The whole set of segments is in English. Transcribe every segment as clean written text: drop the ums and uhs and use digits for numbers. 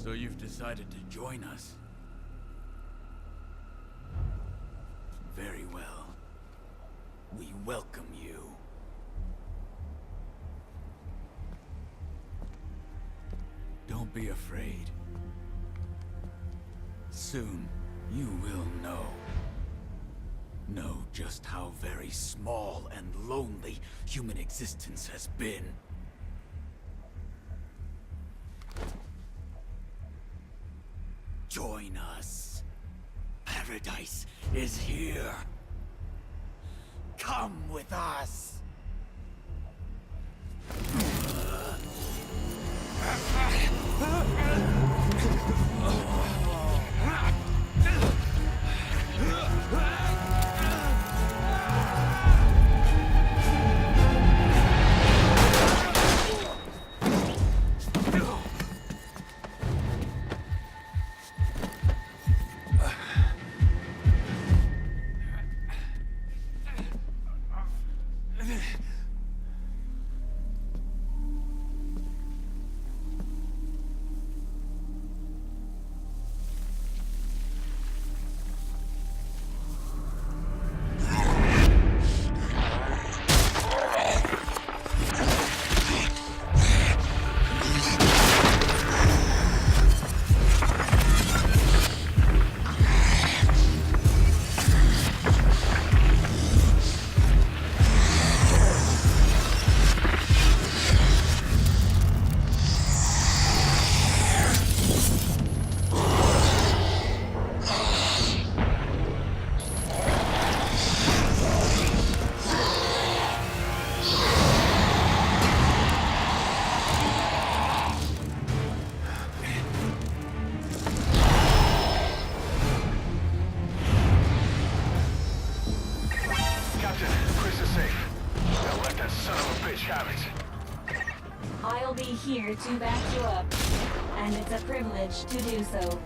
So you've decided to join us? Very well. We welcome you. Don't be afraid. Soon, you will know. Know just how very small and lonely human existence has been. Join us. Paradise is here. Come with us. I'll be here to back you up, and it's a privilege to do so.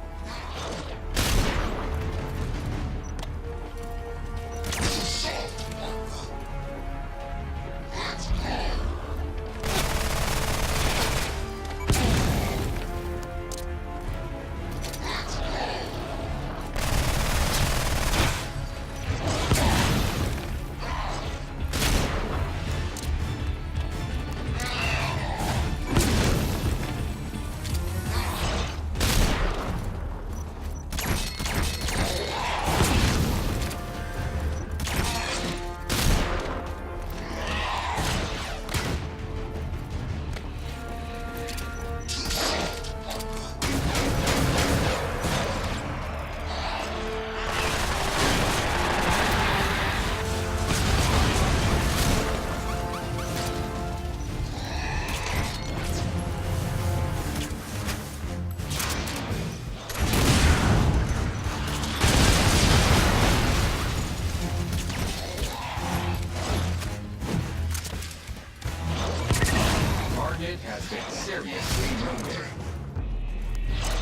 Has been seriously wounded.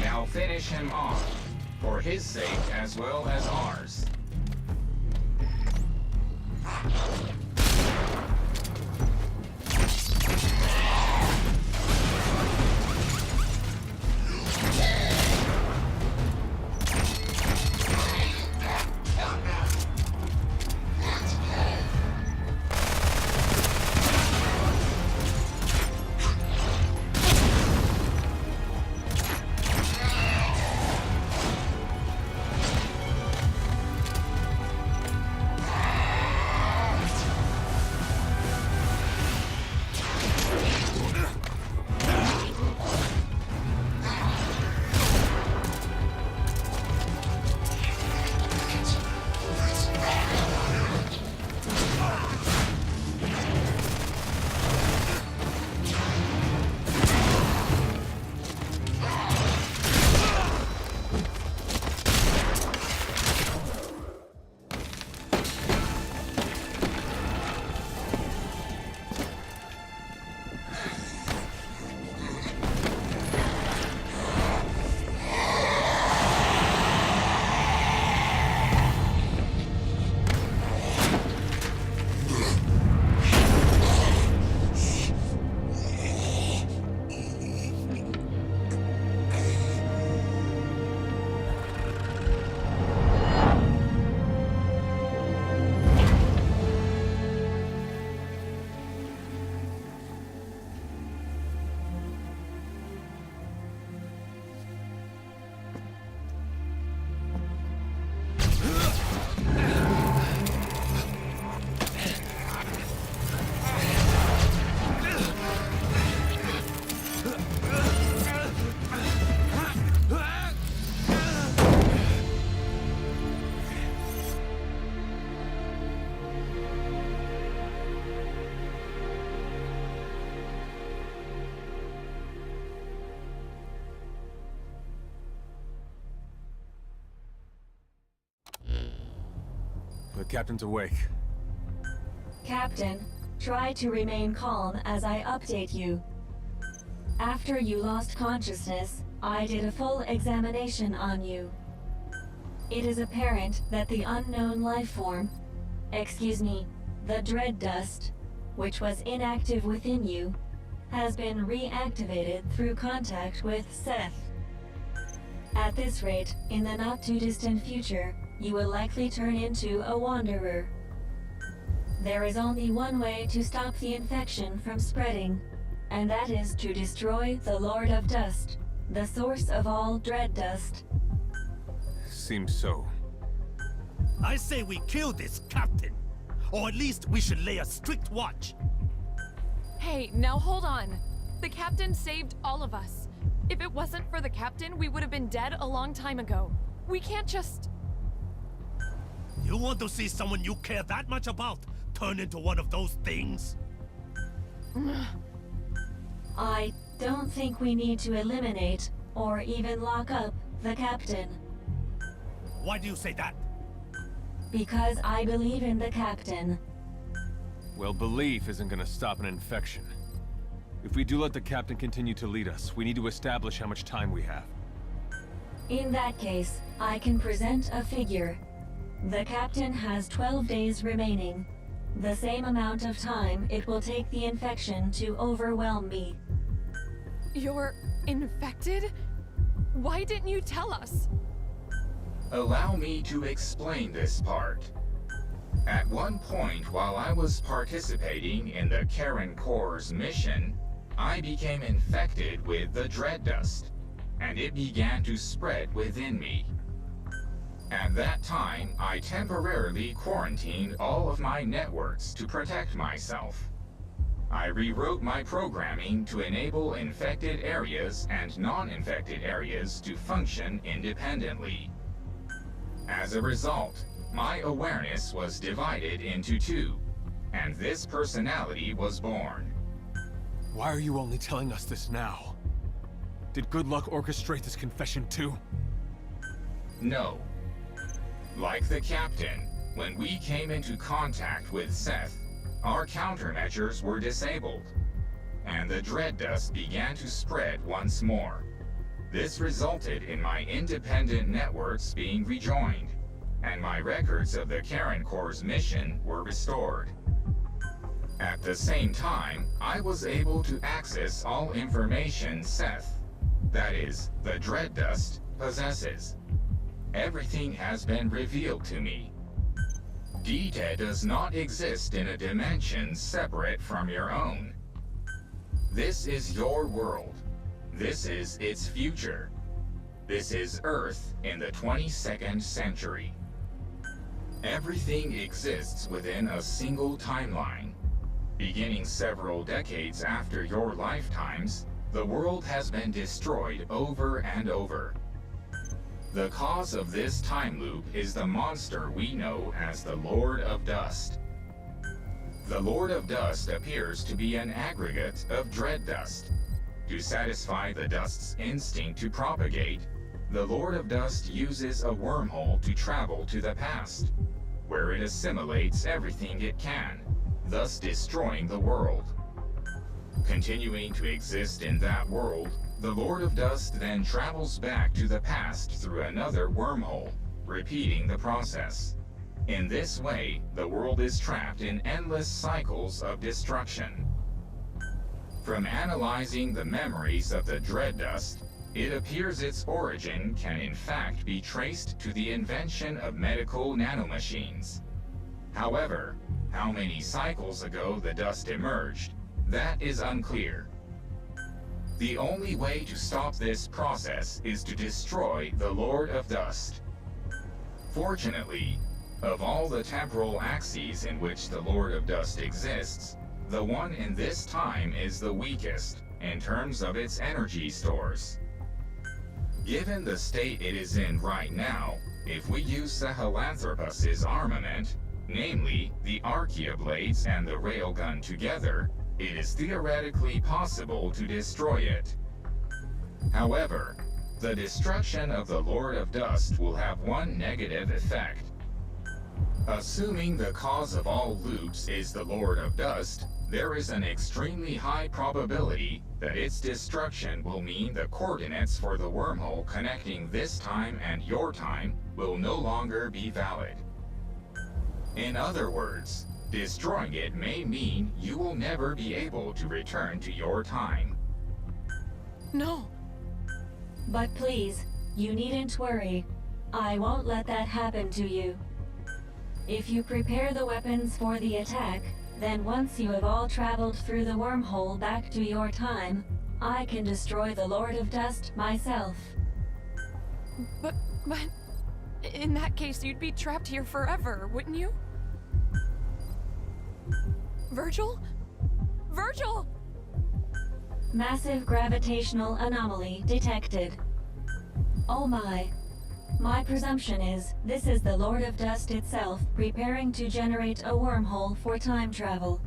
Now finish him off, for his sake as well as ours. The captain's awake. Captain, try to remain calm as I update you. After you lost consciousness, I did a full examination on you. It is apparent that the unknown life form, the dread dust, which was inactive within you, has been reactivated through contact with Seth. At this rate, in the not-too-distant future, you will likely turn into a wanderer. There is only one way to stop the infection from spreading, and that is to destroy the Lord of Dust, the source of all dread dust. Seems so. I say we kill this captain. Or at least we should lay a strict watch. Hey, now hold on. The captain saved all of us. If it wasn't for the captain, we would have been dead a long time ago. We can't just... You want to see someone you care that much about turn into one of those things? I don't think we need to eliminate, or even lock up, the captain. Why do you say that? Because I believe in the captain. Well, belief isn't gonna stop an infection. If we do let the captain continue to lead us, we need to establish how much time we have. In that case, I can present a figure. The captain has 12 days remaining. The same amount of time it will take the infection to overwhelm me. You're infected? Why didn't you tell us? Allow me to explain this part. At one point while I was participating in the Karen Corps' mission, I became infected with the dread dust, and it began to spread within me. At that time, I temporarily quarantined all of my networks to protect myself. I rewrote my programming to enable infected areas and non-infected areas to function independently. As a result, my awareness was divided into two, and this personality was born. Why are you only telling us this now? Did Good Luck orchestrate this confession too? No. Like the captain, when we came into contact with Seth, our countermeasures were disabled, and the dread dust began to spread once more. This resulted in my independent networks being rejoined, and my records of the Karen Corps' mission were restored. At the same time, I was able to access all information Seth, that is, the dread dust, possesses. Everything has been revealed to me. Dita does not exist in a dimension separate from your own. This is your world. This is its future. This is Earth in the 22nd century. Everything exists within a single timeline. Beginning several decades after your lifetimes, the world has been destroyed over and over. The cause of this time loop is the monster we know as the Lord of Dust. The Lord of Dust appears to be an aggregate of dread dust. To satisfy the dust's instinct to propagate, the Lord of Dust uses a wormhole to travel to the past, where it assimilates everything it can, thus destroying the world. Continuing to exist in that world, the Lord of Dust then travels back to the past through another wormhole, repeating the process. In this way, the world is trapped in endless cycles of destruction. From analyzing the memories of the dread dust, it appears its origin can in fact be traced to the invention of medical nanomachines. However, how many cycles ago the dust emerged, that is unclear. The only way to stop this process is to destroy the Lord of Dust. Fortunately, of all the temporal axes in which the Lord of Dust exists, the one in this time is the weakest in terms of its energy stores. Given the state it is in right now, if we use Sahelanthropus's armament, namely the Archaeoblades and the Railgun together, it is theoretically possible to destroy it. However, the destruction of the Lord of Dust will have one negative effect. Assuming the cause of all loops is the Lord of Dust, there is an extremely high probability that its destruction will mean the coordinates for the wormhole connecting this time and your time will no longer be valid. In other words, destroying it may mean you will never be able to return to your time. No. But please, you needn't worry. I won't let that happen to you. If you prepare the weapons for the attack, then once you have all traveled through the wormhole back to your time, I can destroy the Lord of Dust myself. But in that case, you'd be trapped here forever, wouldn't you? Virgil? Virgil! Massive gravitational anomaly detected. Oh my. My presumption is, this is the Lord of Dust itself preparing to generate a wormhole for time travel.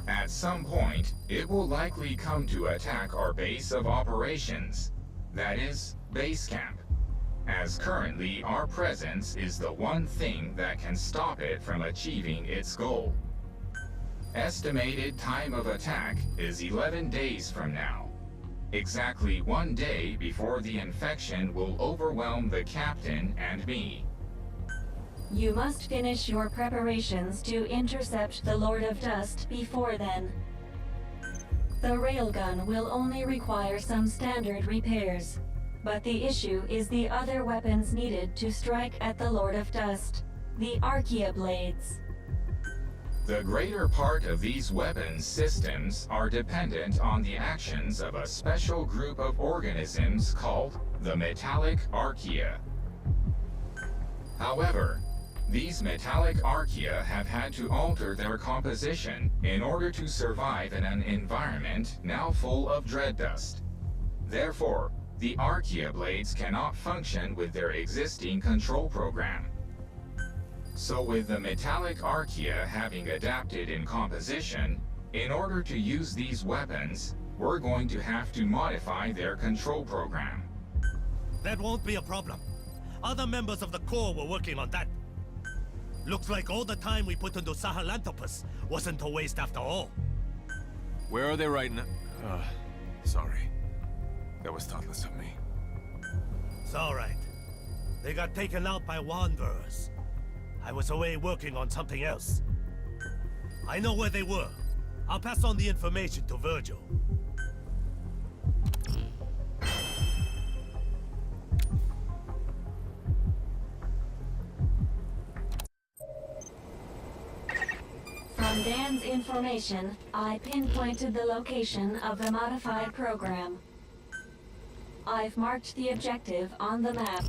At some point, it will likely come to attack our base of operations. That is, base camp. As currently, our presence is the one thing that can stop it from achieving its goal. Estimated time of attack is 11 days from now. Exactly 1 day before the infection will overwhelm the captain and me. You must finish your preparations to intercept the Lord of Dust before then. The railgun will only require some standard repairs, but the issue is the other weapons needed to strike at the Lord of Dust, the Archaea blades. The greater part of these weapons systems are dependent on the actions of a special group of organisms called the Metallic Archaea. However, these metallic archaea have had to alter their composition in order to survive in an environment now full of dread dust. Therefore, the archaea blades cannot function with their existing control program. So with the metallic archaea having adapted in composition, in order to use these weapons, we're going to have to modify their control program. That won't be a problem. Other members of the Corps were working on that. Looks like all the time we put into Sahelanthropus wasn't a waste after all. Where are they right now? Sorry. That was thoughtless of me. It's alright. They got taken out by Wanderers. I was away working on something else. I know where they were. I'll pass on the information to Virgil. From Dan's information, I pinpointed the location of the modified program. I've marked the objective on the map.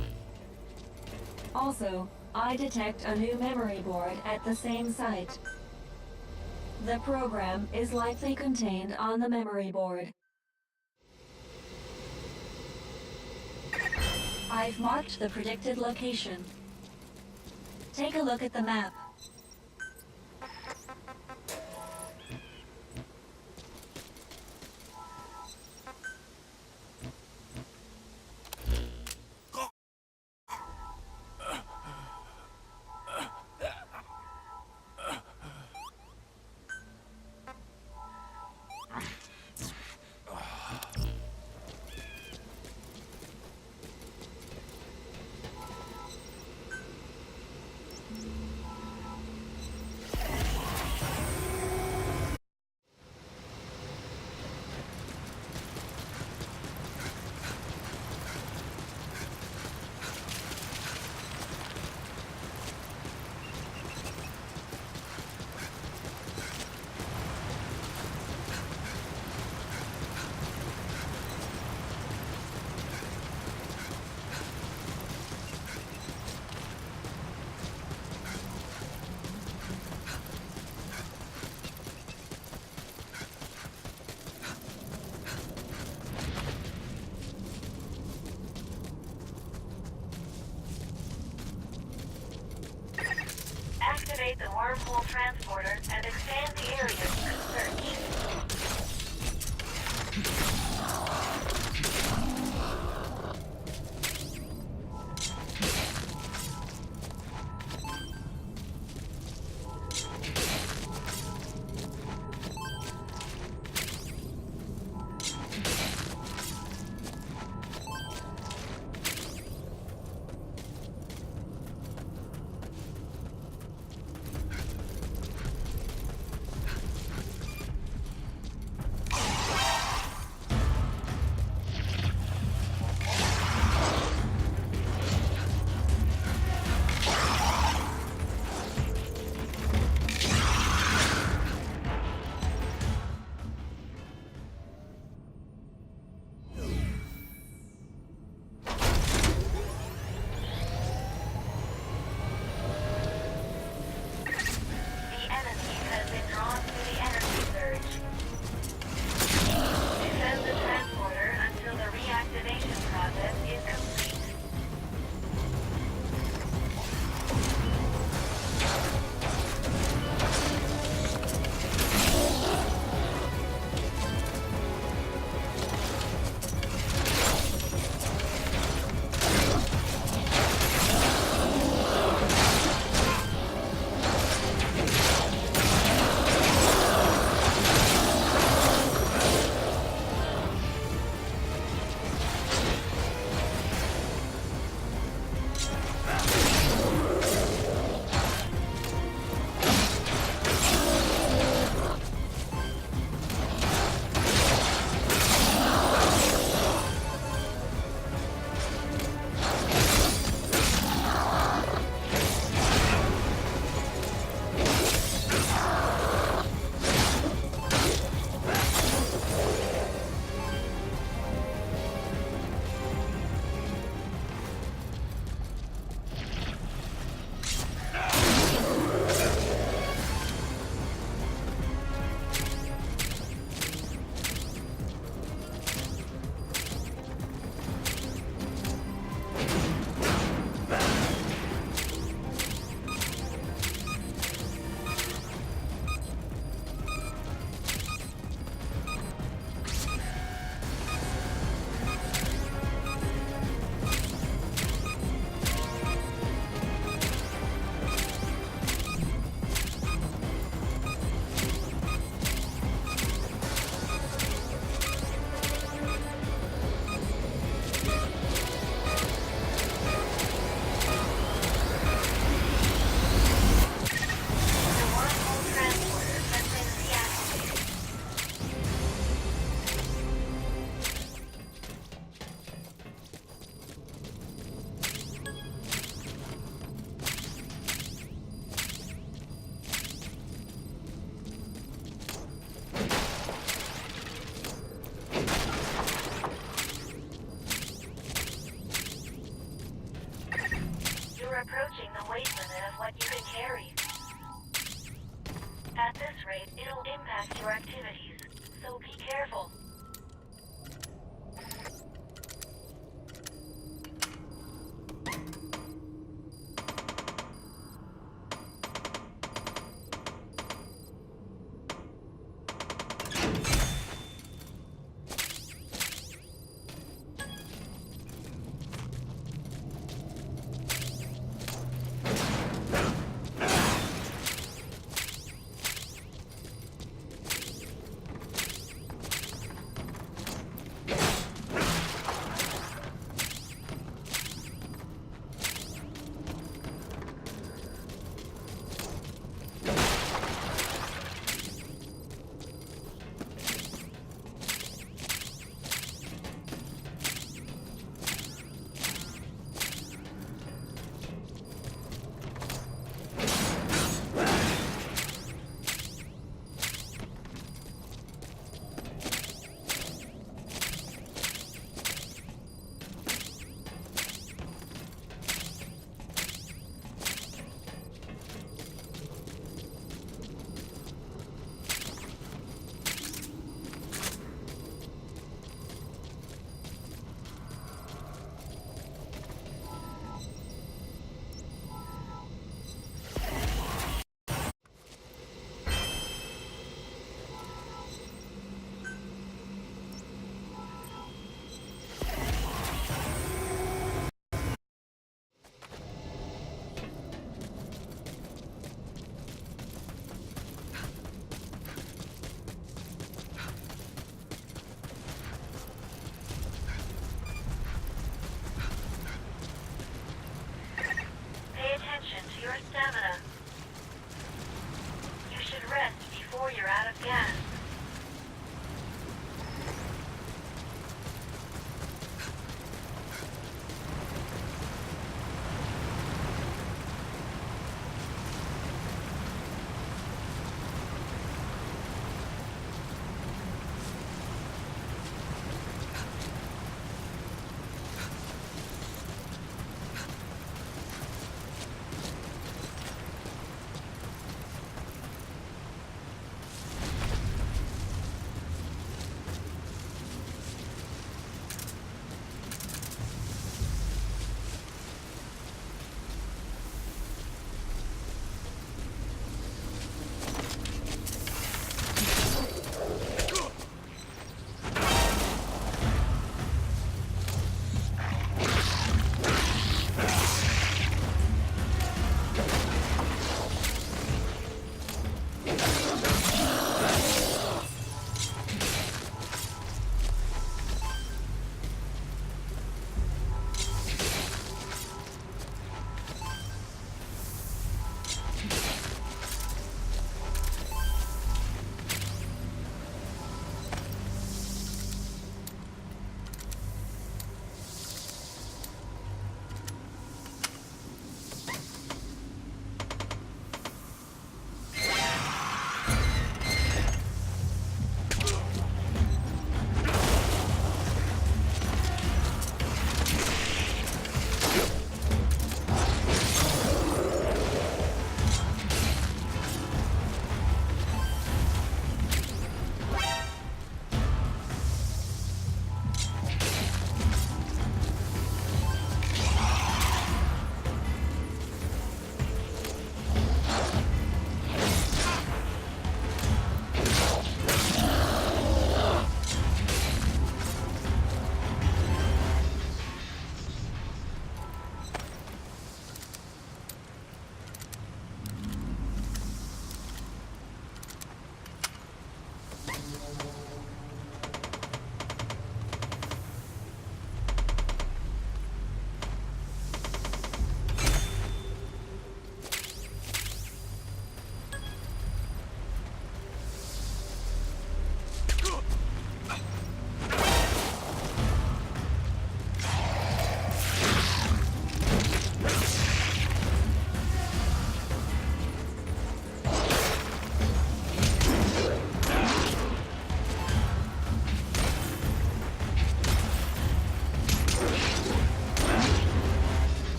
Also, I detect a new memory board at the same site. The program is likely contained on the memory board. I've marked the predicted location. Take a look at the map. Activate the wormhole transporter and expand the area you can search. You're approaching the weight limit of what you can carry. At this rate, it'll impact your activities, so be careful.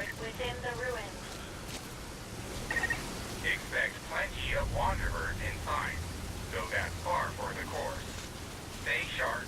port within the ruins. Expect plenty of wanderers inside, though that's far for the course. Stay sharp.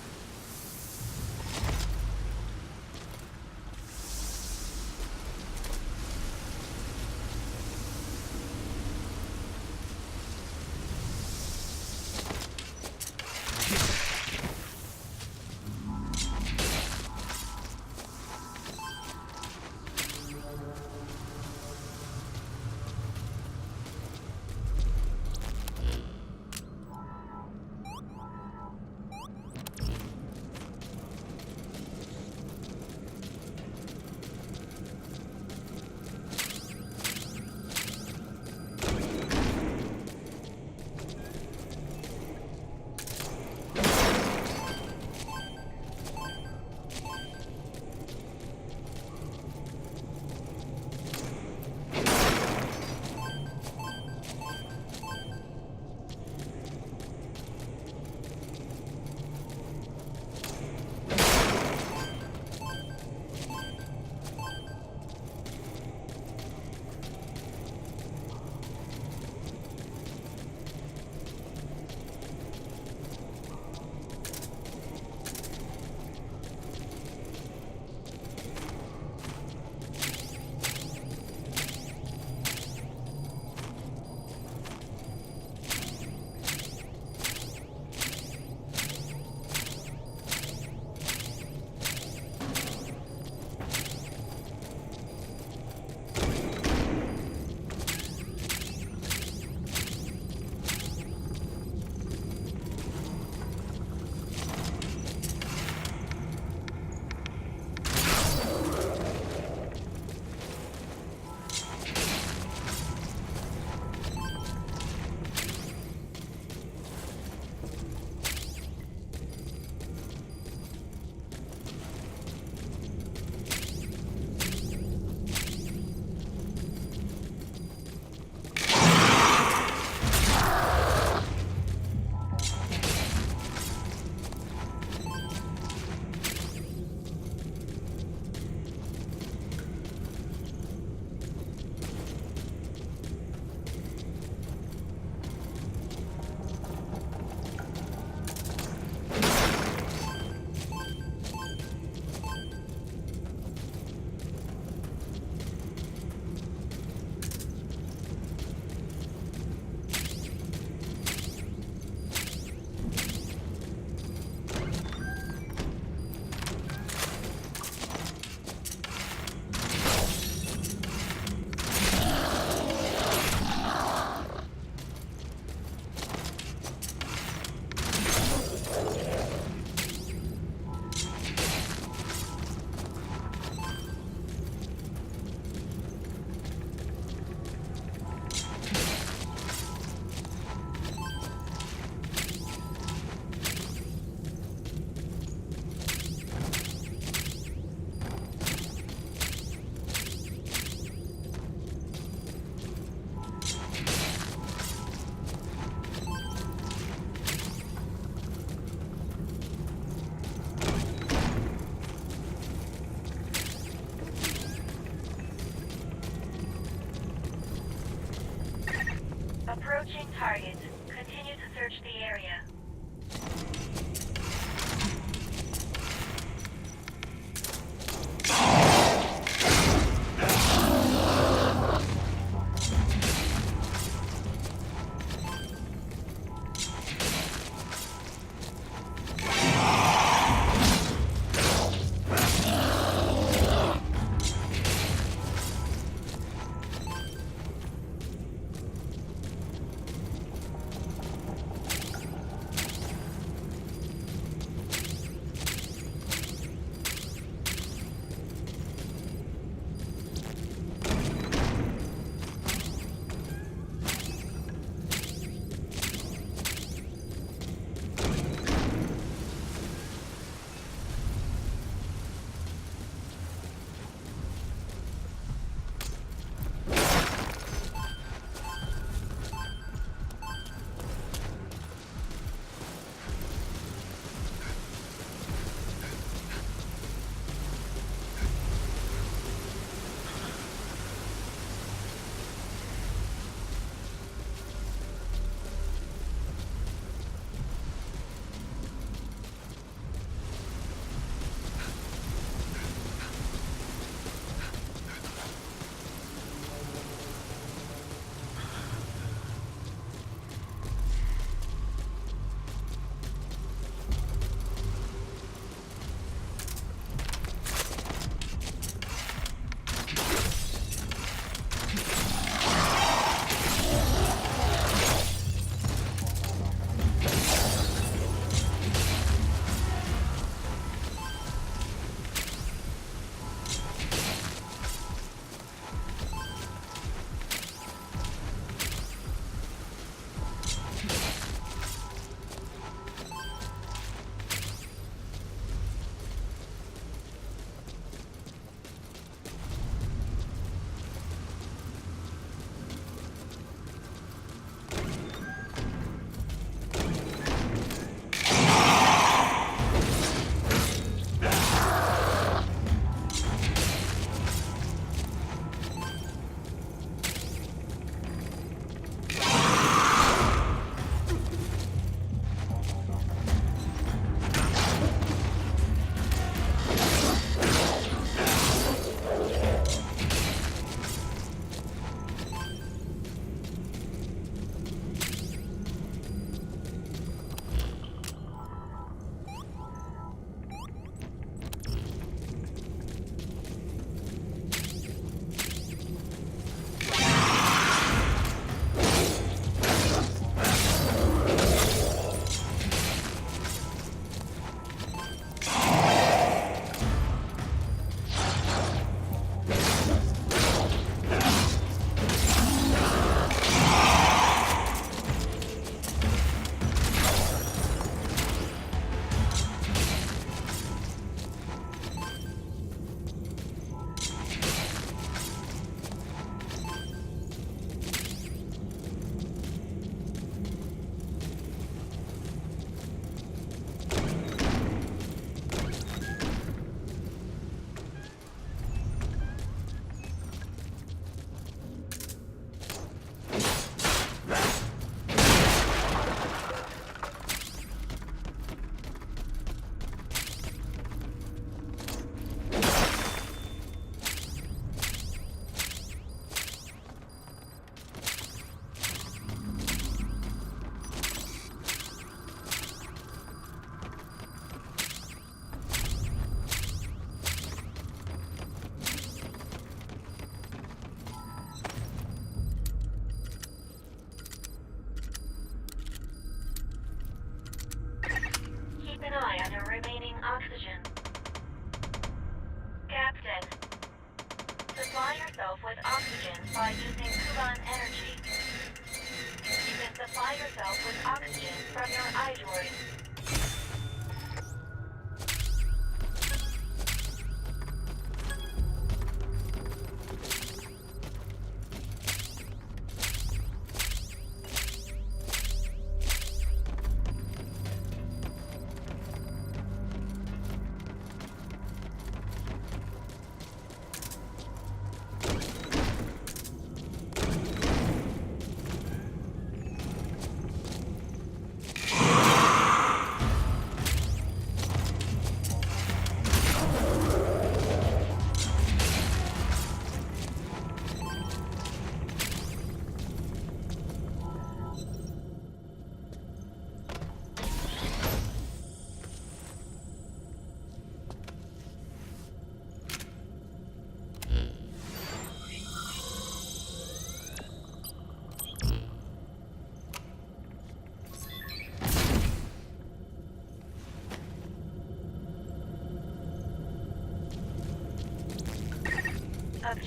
Approaching target. Continue to search the area.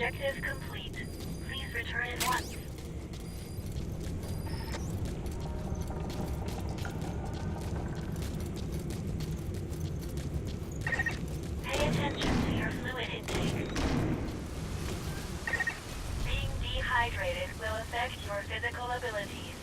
Objective complete. Please return at once. Pay attention to your fluid intake. Being dehydrated will affect your physical abilities.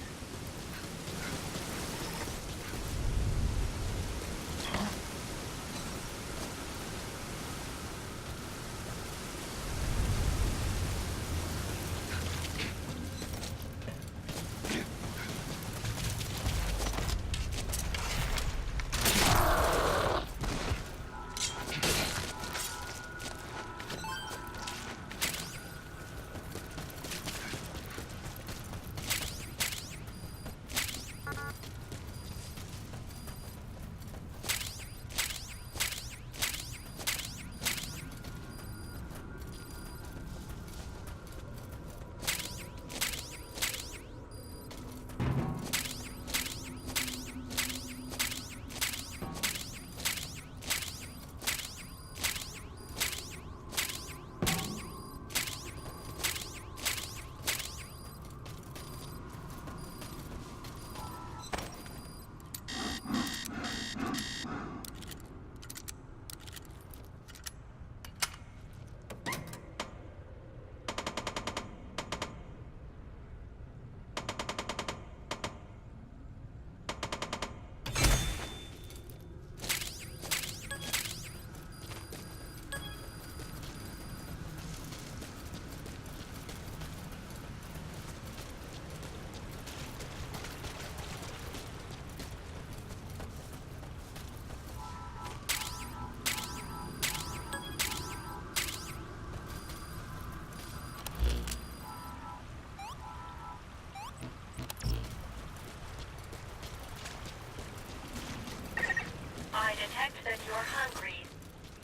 I detect that you're hungry.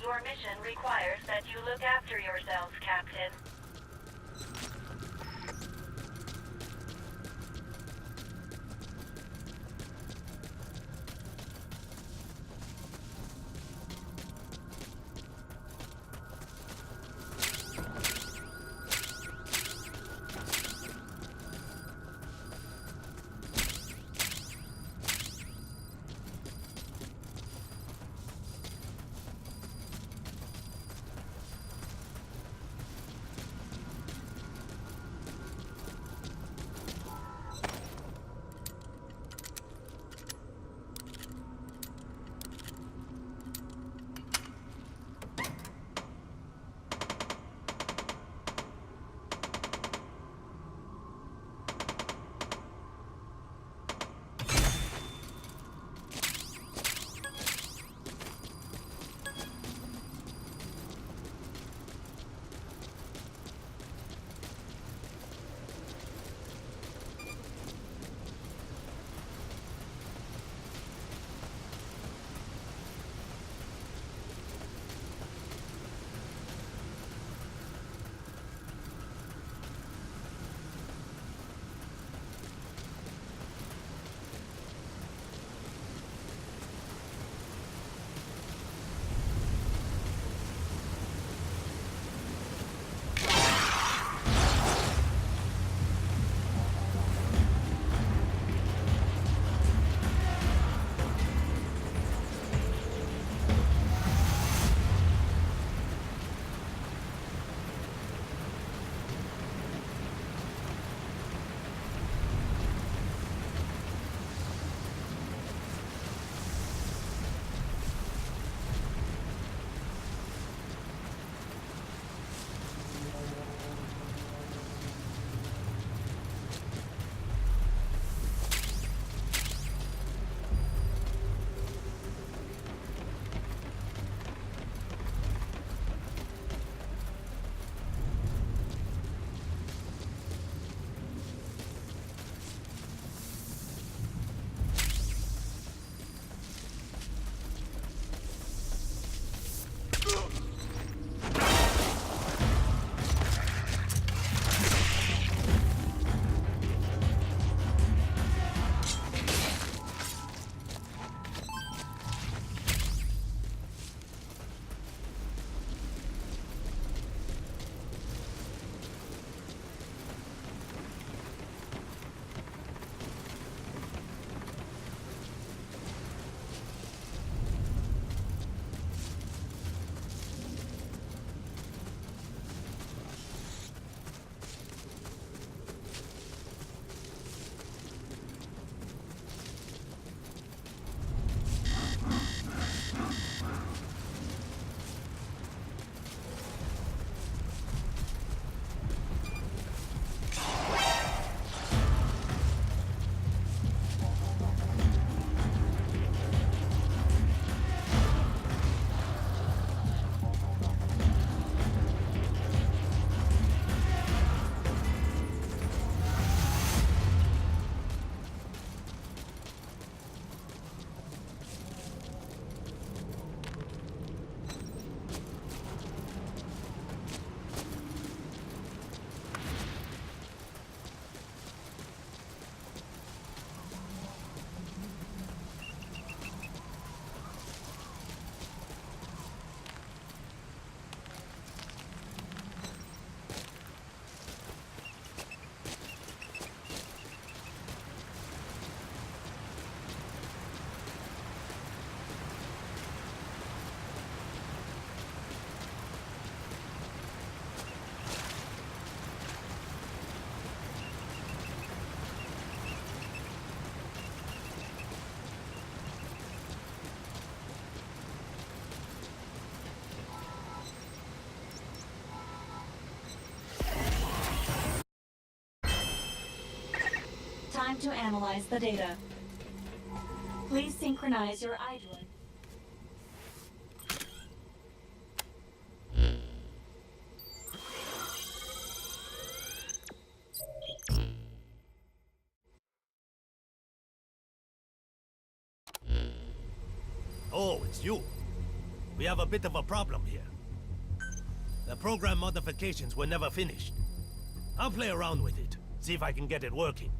Your mission requires that you look after yourselves, Captain. time to analyze the data. Please synchronize your iDroid. Oh, it's you. We have a bit of a problem here. The program modifications were never finished. I'll play around with it, see if I can get it working.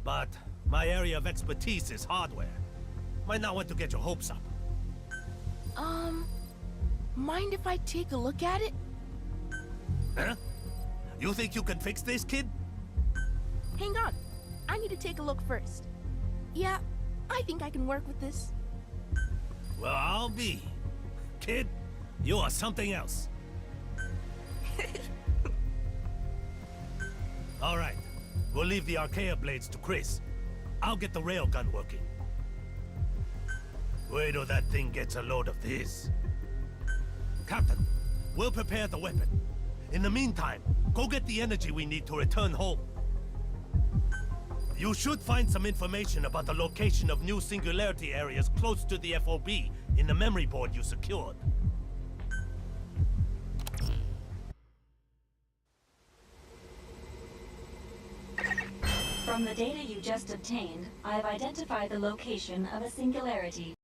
But my area of expertise is hardware. Might not want to get your hopes up. Mind if I take a look at it? Huh? You think you can fix this, kid? Hang on. I need to take a look first. Yeah, I think I can work with this. Well, I'll be. Kid, you are something else. All right. We'll leave the Archaea blades to Chris. I'll get the railgun working. Wait till that thing gets a load of this. Captain, we'll prepare the weapon. In the meantime, go get the energy we need to return home. You should find some information about the location of new singularity areas close to the FOB in the memory board you secured. From the data you just obtained, I've identified the location of a singularity.